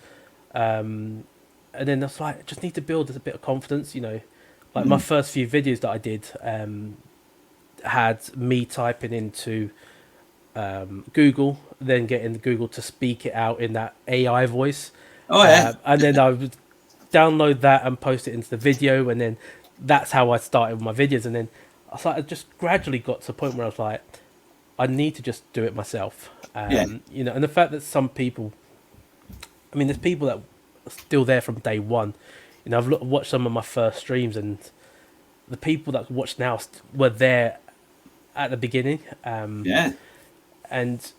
And then I was like, I just need to build a bit of confidence. My first few videos that I did had me typing into Google, then getting Google to speak it out in that AI voice. And then I would download that and post it into the video, and then that's how I started with my videos. And then I just gradually got to the point where I was like, I need to just do it myself. And the fact that some people, I mean, there's people that are still there from day one. I've watched some of my first streams, and the people that watch now were there at the beginning. And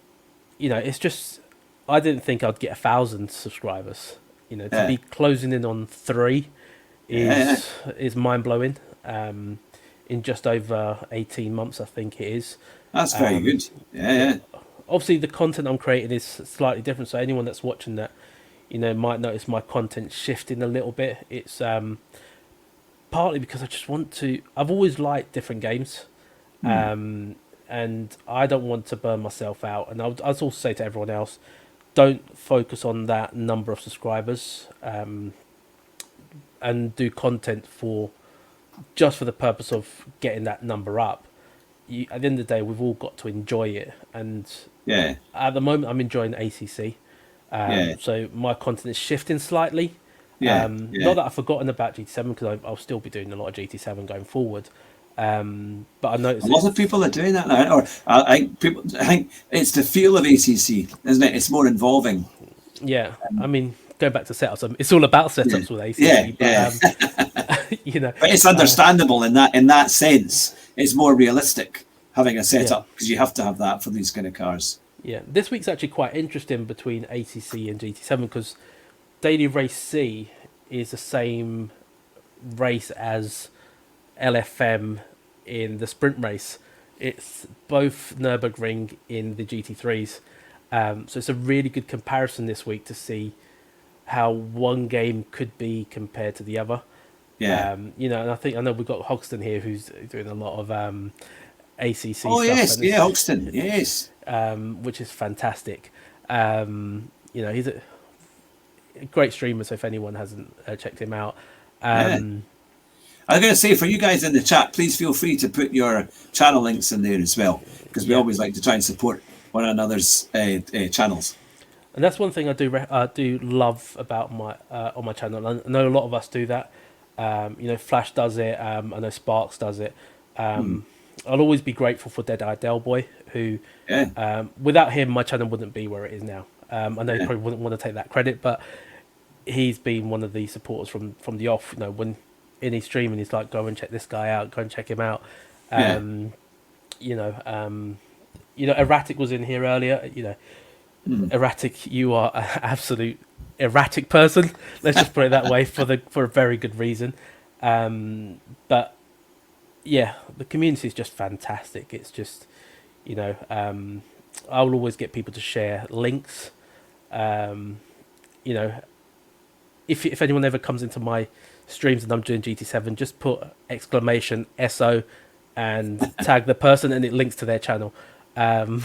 it's just, I didn't think I'd get 1,000 subscribers. To be closing in on 3 is mind blowing. In just over 18 months, I think it is. That's very good. Yeah. Obviously, the content I'm creating is slightly different. So anyone that's watching that, might notice my content shifting a little bit. It's partly because I just want to. I've always liked different games, and I don't want to burn myself out. And I'd also say to everyone else, don't focus on that number of subscribers, and do content just for the purpose of getting that number up. At the end of the day, we've all got to enjoy it. And at the moment, I'm enjoying ACC. So my content is shifting slightly. Not that I've forgotten about GT7, because I'll still be doing a lot of GT7 going forward. But I noticed a lot of people are doing that now. Or I think it's the feel of ACC, isn't it? It's more involving. Yeah, I mean, going back to setups, it's all about setups with ACC. But it's understandable in that sense. It's more realistic having a setup, because you have to have that for these kind of cars. Yeah, this week's actually quite interesting between ACC and GT7, because Daily Race C is the same race as LFM in the sprint race. It's both Nürburgring in the GT3s. So it's a really good comparison this week to see how one game could be compared to the other. And I know we've got Hogston here, who's doing a lot of ACC stuff. Oh yes, Hogston, yes. Which is fantastic. He's a great streamer, so if anyone hasn't checked him out. I was going to say, for you guys in the chat, please feel free to put your channel links in there as well, because we always like to try and support one another's channels. And that's one thing I do love about my on my channel. I know a lot of us do that. Flash does it. I know Sparks does it. I'll always be grateful for Dead-Eye Delboy, who without him, my channel wouldn't be where it is now. I know he probably wouldn't want to take that credit, but he's been one of the supporters from the off. When in his streaming, he's like, go and check this guy out, go and check him out. Erratic was in here earlier. Erratic, you are an absolute erratic person. Let's just put it that way, for a very good reason. But yeah, the community is just fantastic. It's just, I will always get people to share links. If anyone ever comes into my streams and I'm doing GT7, just put exclamation SO and tag the person, and it links to their channel. Right.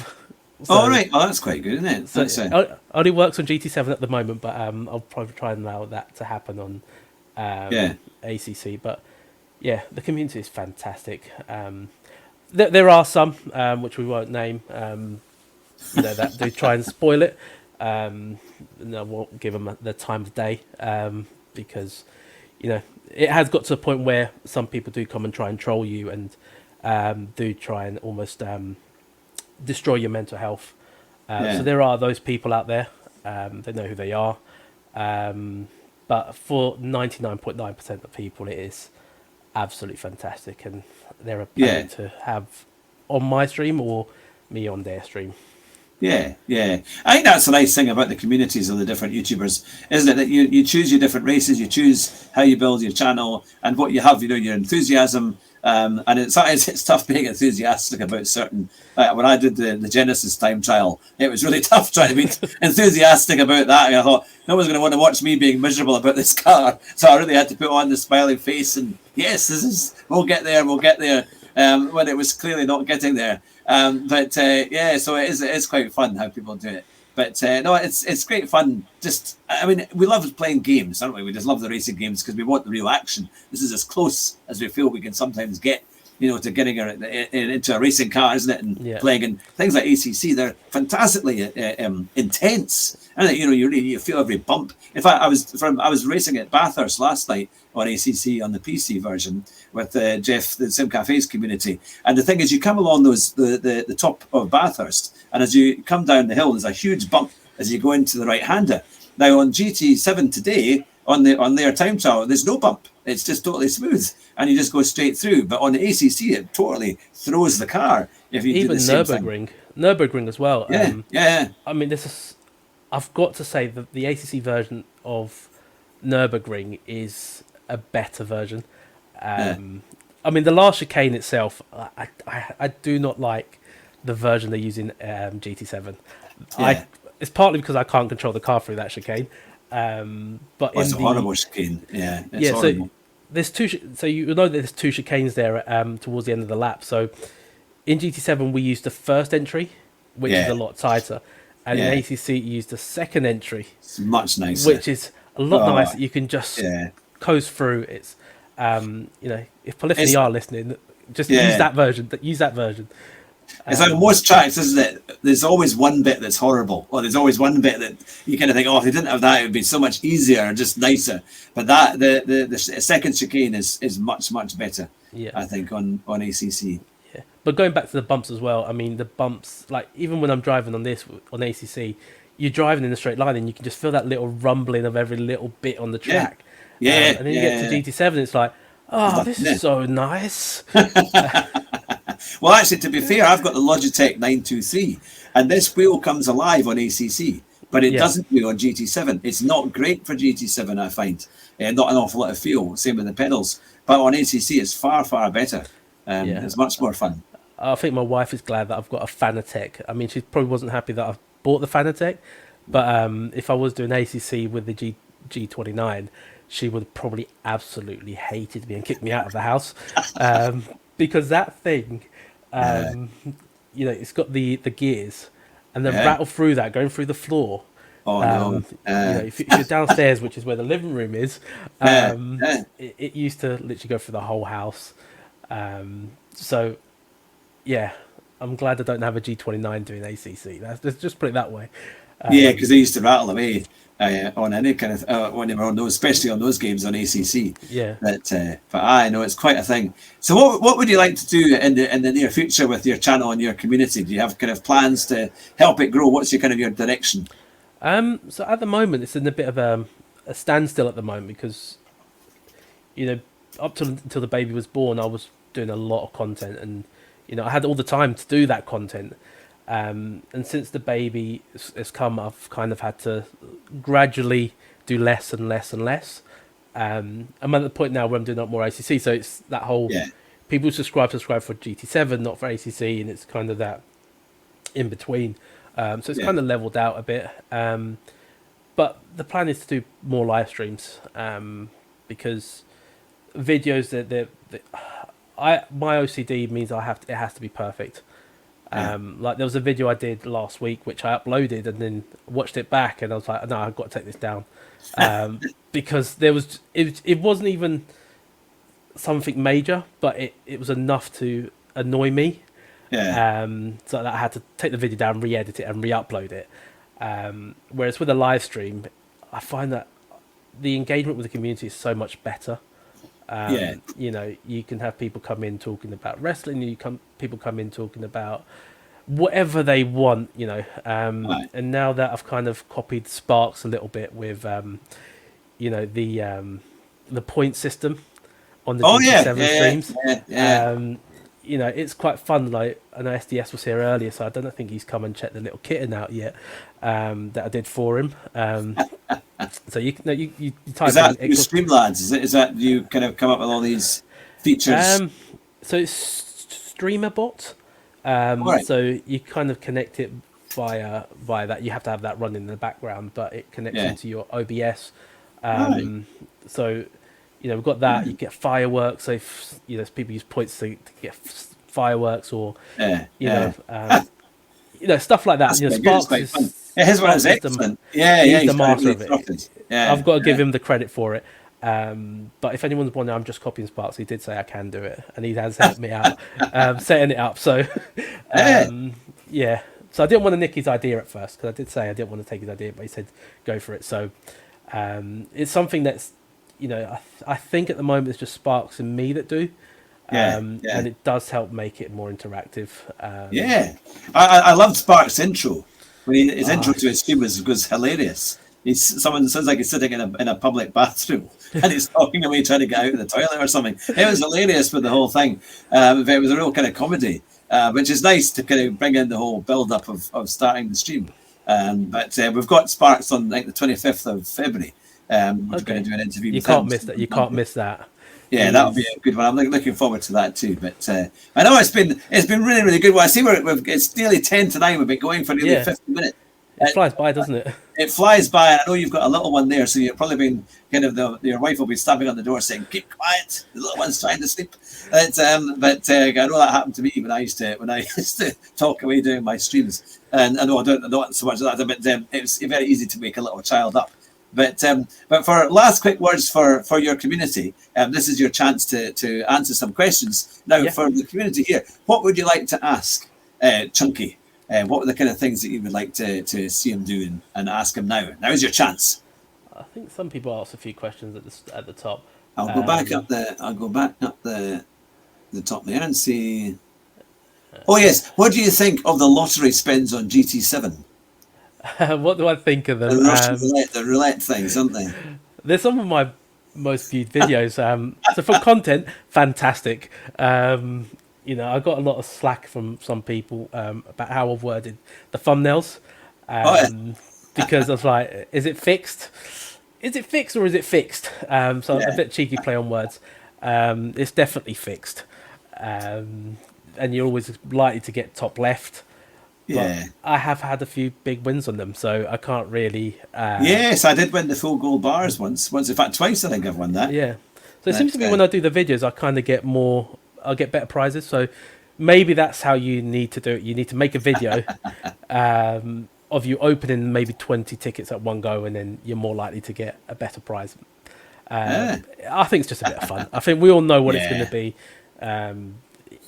Oh, that's quite good, isn't it? So only works on GT7 at the moment, but I'll probably try and allow that to happen on ACC. But yeah, the community is fantastic. There are some which we won't name, that do try and spoil it. And I won't give them the time of day, because it has got to a point where some people do come and try and troll you, and do try and almost destroy your mental health. So there are those people out there. They know who they are. But for 99.9% of people, it is absolutely fantastic, and they're a pleasure to have on my stream or me on their stream. I think that's the nice thing about the communities of the different YouTubers, isn't it? That you choose your different races, you choose how you build your channel, and what you have, your enthusiasm. And it's tough being enthusiastic about certain. When I did the Genesis time trial, it was really tough trying to be enthusiastic about that. And I thought no one's going to want to watch me being miserable about this car, so I really had to put on the smiling face and we'll get there. When it was clearly not getting there. So it is quite fun how people do it. But it's great fun. We love playing games, don't we? We just love the racing games because we want the real action. This is as close as we feel we can sometimes get, to getting into a racing car, isn't it? And playing, and things like ACC, they're fantastically intense. And you feel every bump. In fact, I was racing at Bathurst last night on ACC on the PC version with Jeff, the Sim Cafes community. And the thing is, you come along the top of Bathurst, and as you come down the hill, there's a huge bump as you go into the right-hander. Now on GT7 today, on their time trial, there's no bump. It's just totally smooth, and you just go straight through. But on the ACC, it totally throws the car. If you even do the same Nürburgring, Nürburgring as well. Yeah. I mean, I've got to say that the ACC version of Nürburgring is a better version. I mean, the last chicane itself, I do not like the version they use in GT7. Yeah. It's partly because I can't control the car through that chicane. But it's a horrible chicane. Yeah, it's yeah. horrible. So there's two. So you know that there's two chicanes there towards the end of the lap. So in GT7 we used the first entry, which is a lot tighter, and in ACC you use the second entry. It's much nicer. Which is a lot nicer. You can just coast through. It's if Polyphony are listening, just use that version. Use that version. It's like most tracks, isn't it? There's always one bit that's horrible, or there's always one bit that you kind of think, oh, if they didn't have that, it would be so much easier or just nicer. But that the second chicane is much better. Yeah, I think on ACC. Yeah, but going back to the bumps as well. I mean, the bumps, like even when I'm driving on ACC, you're driving in a straight line and you can just feel that little rumbling of every little bit on the track. And then you get to GT7, it's like, oh, this is so nice. Well, actually, to be fair, I've got the Logitech 923, and this wheel comes alive on ACC, but it doesn't do on GT7. It's not great for GT7, I find. Not an awful lot of feel, same with the pedals. But on ACC, it's far better. It's much more fun. I think my wife is glad that I've got a Fanatec. I mean, she probably wasn't happy that I've bought the Fanatec, but if I was doing ACC with the G29, she would have probably absolutely hated me and kicked me out of the house. Because that thing, it's got the gears, and then rattle through that, going through the floor. Oh no! If you're downstairs, which is where the living room is, it used to literally go through the whole house. So, yeah, I'm glad I don't have a G29 doing ACC. Let's just put it that way. Because they used to rattle away. On any kind of on those, especially on those games on ACC. But I know it's quite a thing. So what would you like to do in the near future with your channel and your community? Do you have kind of plans to help it grow? What's your direction? So at the moment it's in a bit of a standstill at the moment because up until the baby was born I was doing a lot of content and I had all the time to do that content. And since the baby has come, I've kind of had to gradually do less and less and less. I'm at the point now where I'm doing up more ACC, so it's that whole people subscribe for GT7, not for ACC, and it's kind of that in between. So it's kind of leveled out a bit. But the plan is to do more live streams because videos my OCD means it has to be perfect. Like there was a video I did last week which I uploaded and then watched it back and I was like, no, I've got to take this down because it wasn't even something major, but it was enough to annoy me. So that I had to take the video down, re-edit it and re-upload it. Whereas with a live stream, I find that the engagement with the community is so much better. You can have people come in talking about wrestling. People come in talking about whatever they want. And now that I've kind of copied Sparks a little bit with, the point system on the GT7 streams. It's quite fun. Like I know SDS was here earlier, so I don't think he's come and checked the little kitten out yet that I did for him. So you type is that in Streamlabs? Is that you kind of come up with all these features? So it's StreamerBot. So you kind of connect it via that. You have to have that running in the background, but it connects into your OBS. So we've got that. You get fireworks. So if people use points to get fireworks or stuff like that. Sparks is. His one is excellent. He's the master of it. I've got to give him the credit for it. But if anyone's wondering, I'm just copying Sparks. He did say I can do it, and he has helped me out setting it up. So, So I didn't want to nick his idea at first because I did say I didn't want to take his idea, but he said go for it. So it's something that's I think at the moment it's just Sparks and me that do. And it does help make it more interactive. I loved Sparks' intro. When his intro to his stream was hilarious. Someone sounds like he's sitting in a public bathroom and he's talking away trying to get out of the toilet or something. It was hilarious with the whole thing. It was a real kind of comedy. which is nice to kind of bring in the whole build-up of starting the stream. But we've got Sparks on like the 25th of February. We're going to do an interview. You can't miss that. You can't miss that. Yeah, that'll be a good one. I'm looking forward to that too. But I know it's been really, really good. Well, I see it's nearly 10 to 9. We've been going for nearly 50 minutes. It flies by, doesn't it? It flies by. I know you've got a little one there, so you've probably been kind of your wife will be stamping on the door saying, "Keep quiet, the little one's trying to sleep." But I know that happened to me when I used to talk away doing my streams. And I know I don't so much of that, but it's very easy to wake a little child up. But for last quick words for your community, this is your chance to answer some questions. Now, for the community here, what would you like to ask Chunky? What are the kind of things that you would like to see him do and ask him now? Now is your chance. I think some people asked a few questions at the top. I'll go back up the top there and see. Oh yes, what do you think of the lottery spins on GT7? What do I think of them? The roulette things, aren't they? They're some of my most viewed videos. So for content, fantastic. I got a lot of slack from some people about how I've worded the thumbnails. Because I was like, is it fixed? Is it fixed or is it fixed? So a bit cheeky play on words. It's definitely fixed. And you're always likely to get top left. Yeah, but I have had a few big wins on them, so I can't really. Yes, I did win the full gold bars once. In fact, twice I think I've won that. Yeah, so it seems to me when I do the videos, I kind of get more. I'll get better prizes. So maybe that's how you need to do it. You need to make a video of you opening maybe 20 tickets at one go, and then you're more likely to get a better prize. I think it's just a bit of fun. I think we all know what it's going to be.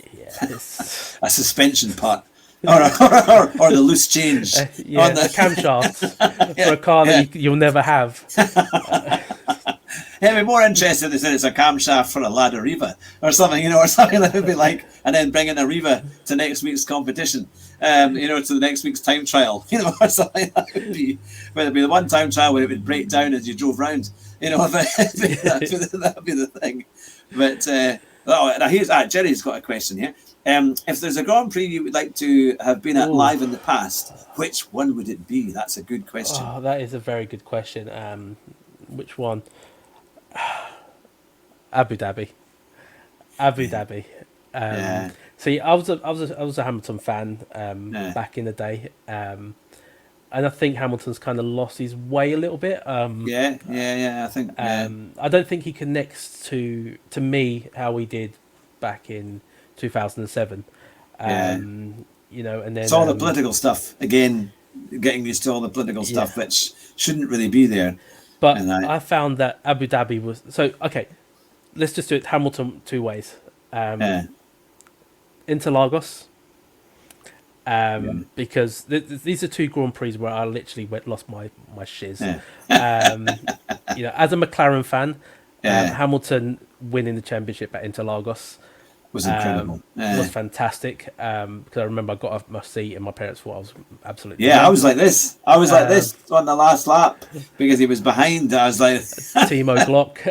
It's a suspension part. or the loose change. The camshafts for a car that you'll never have. I'd be more interested if it's a camshaft for a Lada Riva or something, or something that would be like, and then bring in a Riva to next week's competition, to the next week's time trial, or something. That would be, but it'd be the one time trial where it would break down as you drove round, that would be the thing. But now here's Jerry's got a question here. If there's a Grand Prix you would like to have been at live in the past, which one would it be? That's a good question. Oh, that is a very good question. Which one? Abu Dhabi. See, I was a Hamilton fan back in the day, and I think Hamilton's kind of lost his way a little bit. I think. I don't think he connects to me how he did back in 2007. And then it's all the political stuff again, getting used to all the political stuff, which shouldn't really be there. But I found that Abu Dhabi was so okay. Let's just do it Hamilton two ways. Interlagos, because these are two Grand Prix where I literally lost my shiz. As a McLaren fan, Hamilton winning the championship at Interlagos was incredible. Was fantastic. Because I remember I got off my seat and my parents thought I was absolutely. Yeah, I was like this. Like this on the last lap because he was behind. I was like Timo Glock,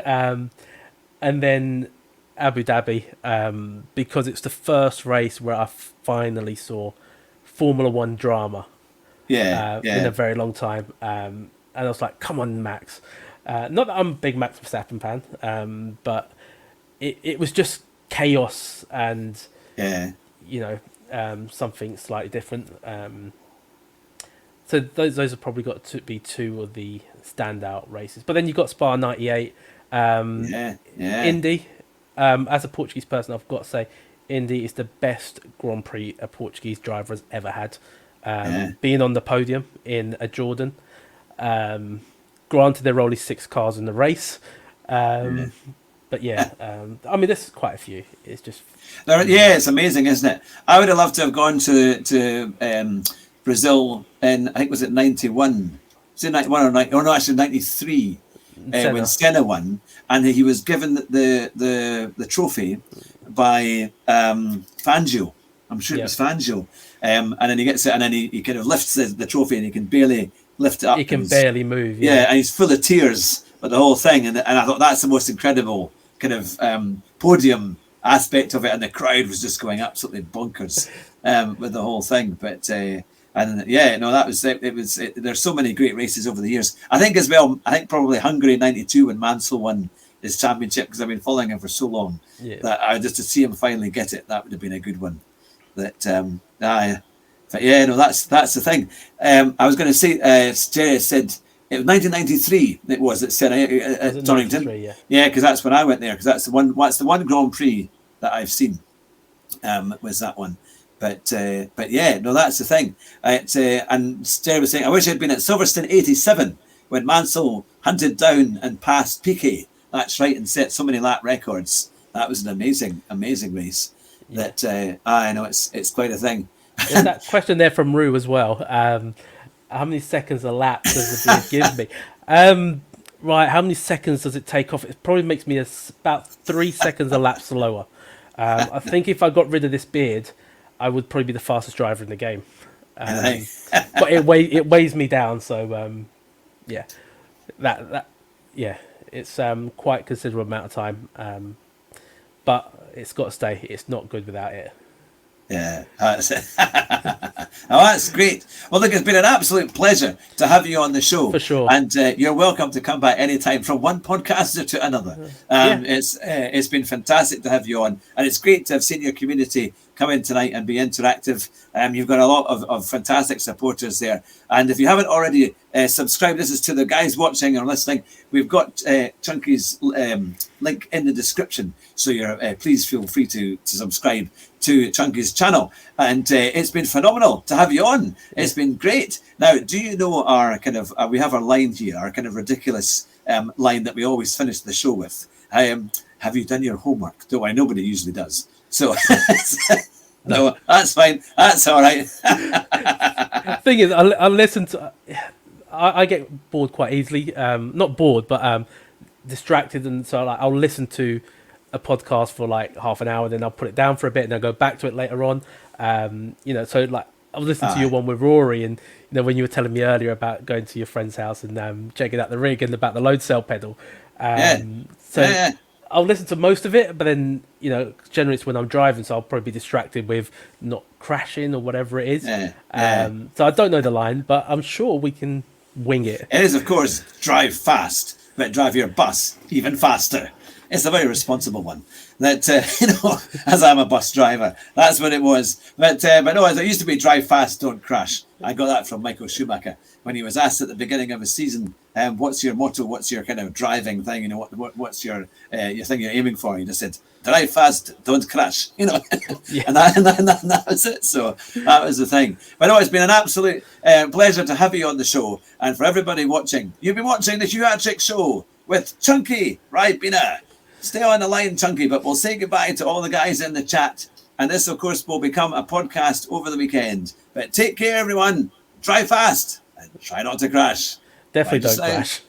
and then Abu Dhabi because it's the first race where I finally saw Formula One drama. In a very long time, and I was like, "Come on, Max!" Not that I'm a big Max Verstappen fan, but it was just chaos and something slightly different. So those have probably got to be two of the standout races. But then you've got Spa 98, Indy. As a Portuguese person, I've got to say, Indy is the best Grand Prix a Portuguese driver has ever had. Being on the podium in a Jordan. Granted, there are only 6 cars in the race. But there's quite a few. It's just it's amazing, isn't it? I would have loved to have gone to Brazil in, I think, was it 91? Was it 91 or 90? Or no, actually 93 when Senna won, and he was given the trophy by Fangio. I'm sure it was Fangio. And then he gets it, and then he kind of lifts the trophy, and he can barely lift it up. He can barely move. And he's full of tears. But the whole thing, and I thought that's the most incredible kind of podium aspect of it, and the crowd was just going absolutely bonkers with the whole thing. But and yeah, no, that was it. There's so many great races over the years. I think as well. I think probably Hungary '92 when Mansell won his championship, because I've been following him for so long that I just to see him finally get it, that would have been a good one. That but yeah, no, that's the thing. I was going to say, Jerry said it was 1993. It was at Donington. Yeah, because that's when I went there. Because that's the one. What's the one Grand Prix that I've seen? Was that one? But yeah, no, that's the thing. And Jerry was saying, I wish I'd been at Silverstone '87 when Mansell hunted down and passed Piquet. That's right, and set so many lap records. That was an amazing race. Yeah. That I know it's quite a thing. There's that question there from Rue as well. How many seconds a lap does the beard give me? Right, how many seconds does it take off? It probably makes me about 3 seconds a lap slower. I think if I got rid of this beard, I would probably be the fastest driver in the game. But it weighs me down. So yeah, it's quite a considerable amount of time. But it's got to stay. It's not good without it. Yeah, that's it. Oh, that's great. Well, look, it's been an absolute pleasure to have you on the show. For sure. And you're welcome to come back anytime from one podcaster to another. It's been fantastic to have you on. And it's great to have seen your community come in tonight and be interactive. You've got a lot of fantastic supporters there. And if you haven't already subscribed, this is to the guys watching or listening, we've got Chunky's link in the description. So please feel free to subscribe to Chunky's channel. And it's been phenomenal to have you on. It's been great. Now, do you know our kind of, we have our line here, our kind of ridiculous line that we always finish the show with. Have you done your homework? Don't worry, nobody usually does. So, no, that's fine. That's all right. Thing is, I listen to, I get bored quite easily. Not bored, but distracted. And so I'll listen to a podcast for like half an hour, then I'll put it down for a bit and I'll go back to it later on. So like I was listening to your one with Rory, and when you were telling me earlier about going to your friend's house and checking out the rig and about the load cell pedal. I'll listen to most of it, but then generally it's when I'm driving, so I'll probably be distracted with not crashing or whatever it is. So I don't know the line, but I'm sure we can wing it. It is, of course, drive fast, but drive your bus even faster. It's a very responsible one. That as I'm a bus driver, that's what it was. But no, as it used to be, drive fast, don't crash. I got that from Michael Schumacher when he was asked at the beginning of his season, "What's your motto? What's your kind of driving thing? What's your thing you're aiming for?" He just said, "Drive fast, don't crash." And that was it. So that was the thing. But no, it's been an absolute pleasure to have you on the show, and for everybody watching, you've been watching the Hugh Hatrick Show with Chunky Ribena. Stay on the line, Chunky, but we'll say goodbye to all the guys in the chat. And this, of course, will become a podcast over the weekend. But take care, everyone. Drive fast and try not to crash. Definitely don't crash.